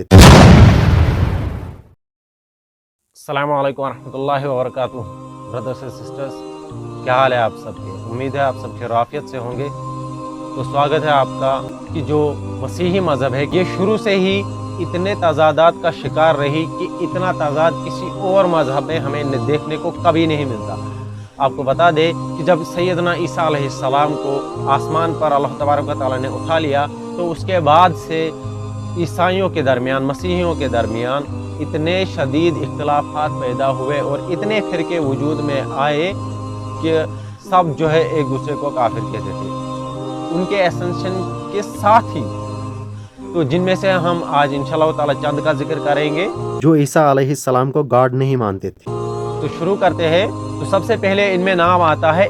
تھے۔ السلام علیکم ورحمۃ اللہ وبرکاتہ۔ بردرس اینڈ سسٹرز، کیا حال ہے آپ سب کے؟ امید ہے آپ سب خیر عافیت سے ہوں گے۔ تو سواگت ہے آپ کا کہ جو مسیحی مذہب ہے یہ شروع سے ہی اتنے تضادات کا شکار رہی کہ اتنا تضاد کسی اور مذہب میں ہمیں دیکھنے کو کبھی نہیں ملتا۔ آپ کو بتا دے کہ جب سیدنا عیسیٰ علیہ السلام کو آسمان پر اللہ تبارک و تعالیٰ نے اٹھا لیا تو اس کے بعد سے عیسائیوں کے درمیان، مسیحیوں کے درمیان اتنے شدید اختلافات پیدا ہوئے اور اتنے فرقے وجود میں آئے کہ سب جو ہے ایک دوسرے کو کافر کہتے تھے ان کے اسینشن کے ساتھ ہی۔ تو جن میں سے ہم آج انشاءاللہ تعالی چند کا ذکر کریں گے جو عیسیٰ علیہ السلام کو گاڈ نہیں مانتے تھے۔ تو شروع کرتے ہیں۔ تو سب سے پہلے ان میں نام آتا ہے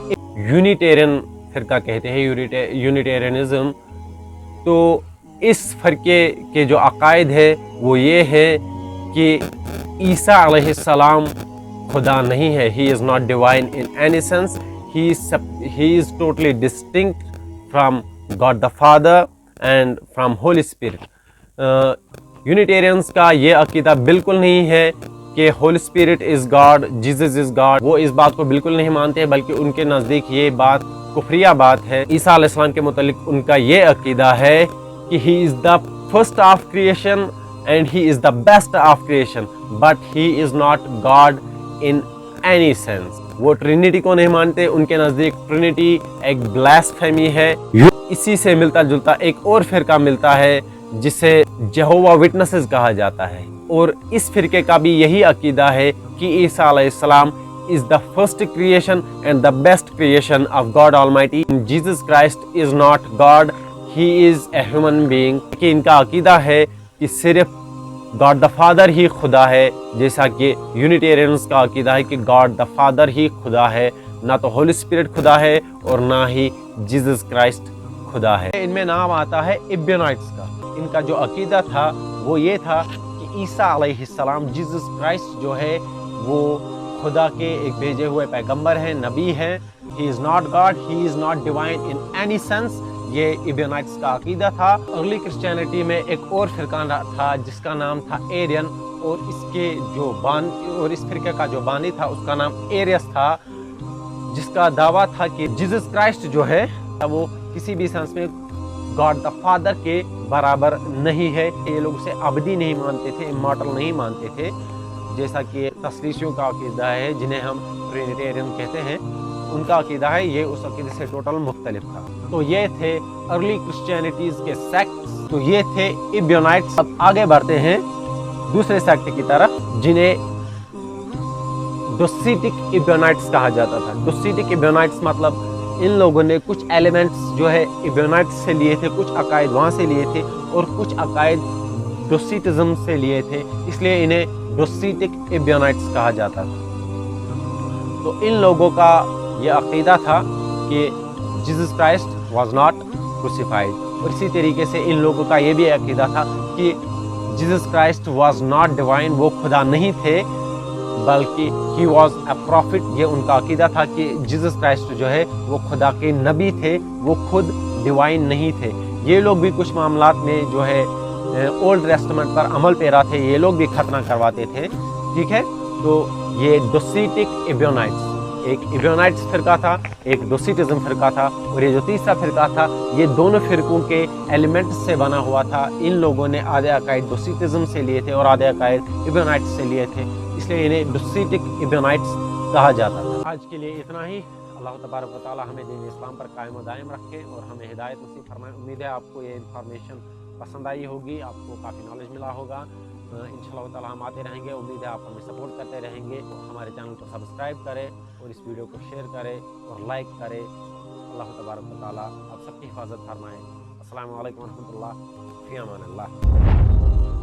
یونیٹیرین فرقہ، کہتے ہیں یونیٹیرینزم۔ تو اس فرقے کے جو عقائد ہے وہ یہ ہے کہ عیسیٰ علیہ السلام خدا نہیں ہے، he is not divine in any sense, he is totally distinct from God the Father and from Holy Spirit۔ یونیٹیرینز کا یہ عقیدہ بالکل نہیں ہے کہ holy spirit is God, Jesus is God, وہ اس بات کو بالکل نہیں مانتے، بلکہ ان کے نزدیک یہ بات کفریہ بات ہے۔ عیسیٰ علیہ السلام کے متعلق ان کا یہ عقیدہ ہے کہ he is the first of creation and he is the best of creation but he is not God in any sense۔ وہ ٹرینیٹی کو نہیں مانتے، ان کے نزدیک ٹرینیٹی ایک بلاسفیمی ہے۔ اسی سے ملتا جلتا ایک اور فرقہ ملتا ہے جسے جہووا وٹنسز کہا جاتا ہے، اور اس فرقے کا بھی یہی عقیدہ ہے کہ عیسیٰ علیہ السلام is the first creation and the best creation of God Almighty۔ Jesus Christ is not God, he is a human being۔ کہ ان کا عقیدہ ہے کہ صرف گاڈ دا فادر ہی خدا ہے، جیسا کہ یونیٹیرینز کا عقیدہ ہے کہ گاڈ دا فادر ہی خدا ہے، نہ تو ہولی اسپرٹ خدا ہے اور نہ ہی جیزس کرائسٹ خدا ہے۔ ان میں نام آتا ہے ایبینائٹس کا۔ ان کا جو عقیدہ تھا وہ یہ تھا کہ عیسیٰ علیہ السلام، جیزس کرائسٹ جو ہے وہ خدا کے ایک بھیجے ہوئے پیغمبر ہیں، نبی ہیں۔ he is not God, he is not divine in any sense۔ یہ ایبینائٹس کا عقیدہ تھا۔ ارلی کرسچینٹی میں ایک اور فرقہ تھا جس کا نام تھا ایرین، اور اس فرقے کا جو بانی تھا اس کا نام ایریس تھا، جس کا دعویٰ تھا کہ جیزس کرائسٹ جو ہے وہ کسی بھی سینس میں گاڈ دا فادر کے برابر نہیں ہے۔ یہ لوگ اسے ابدی نہیں مانتے تھے، امارٹل نہیں مانتے تھے، جیسا کہ تثلیثیوں کا عقیدہ ہے جنہیں ہم ٹرینیٹیرین کہتے ہیں، ان کا عقیدہ ہے، یہ اس عقیدے سے ٹوٹل مختلف تھا۔ تو یہ تھے ارلی کرسچینٹیز کے سیکٹس، تو یہ تھے ایبینائٹس۔ اب آگے بڑھتے ہیں دوسرے سیکٹ کی طرف جنہیں ڈوسیٹک ایبینائٹس کہا جاتا تھا۔ ڈوسیٹک ایبینائٹس مطلب ان لوگوں نے کچھ ایلیمنٹس جو ہے ایبینائٹس سے لیے تھے، کچھ عقائد وہاں سے لیے تھے اور کچھ عقائد ڈوسیٹزم سے لیے تھے، اس لیے انہیں ڈوسیٹک ایبینائٹس کہا جاتا تھا۔ تو ان لوگوں کا یہ عقیدہ تھا کہ Jesus Christ was not crucified, اور اسی طریقے سے ان لوگوں کا یہ بھی عقیدہ تھا کہ Jesus Christ was not divine, وہ خدا نہیں تھے بلکہ ہی واز اے پروفٹ۔ یہ ان کا عقیدہ تھا کہ جیزس کرائسٹ جو ہے وہ خدا کے نبی تھے، وہ خود ڈیوائن نہیں تھے۔ یہ لوگ بھی کچھ معاملات میں جو ہے اولڈ ٹیسٹمنٹ پر عمل پیرا تھے، یہ لوگ بھی ختنہ کرواتے تھے، ٹھیک ہے۔ تو یہ ڈوسیٹک ایبینائٹس، ایک ایبینائٹس فرقہ تھا، ایک ڈوسیٹزم فرقہ تھا، اور یہ جو تیسرا فرقہ تھا یہ دونوں فرقوں کے ایلیمنٹس سے بنا ہوا تھا۔ ان لوگوں نے آدھے عقائد ڈوسیٹزم سے لیے تھے اور آدھے عقائد ایبینائٹس سے لیے تھے، اس لیے انہیں ڈوسیٹک ایبینائٹس کہا جاتا تھا۔ آج کے لیے اتنا ہی۔ اللہ تبارک و تعالی ہمیں دین اسلام پر قائم و دائم رکھے اور ہمیں ہدایت نصیب فرمائے۔ امید ہے آپ کو یہ انفارمیشن پسند آئی ہوگی، آپ کو کافی نالج ملا ہوگا۔ انشاءاللہ تعالی ہم آتے رہیں گے، امید ہے آپ ہمیں سپورٹ کرتے رہیں گے۔ ہمارے چینل کو سبسکرائب کریں اور اس ویڈیو کو شیئر کریں اور لائک کریں۔ اللہ تبارک و تعالی آپ سب کی حفاظت فرمائے۔ السلام علیکم ورحمۃ اللہ، فی امان اللہ۔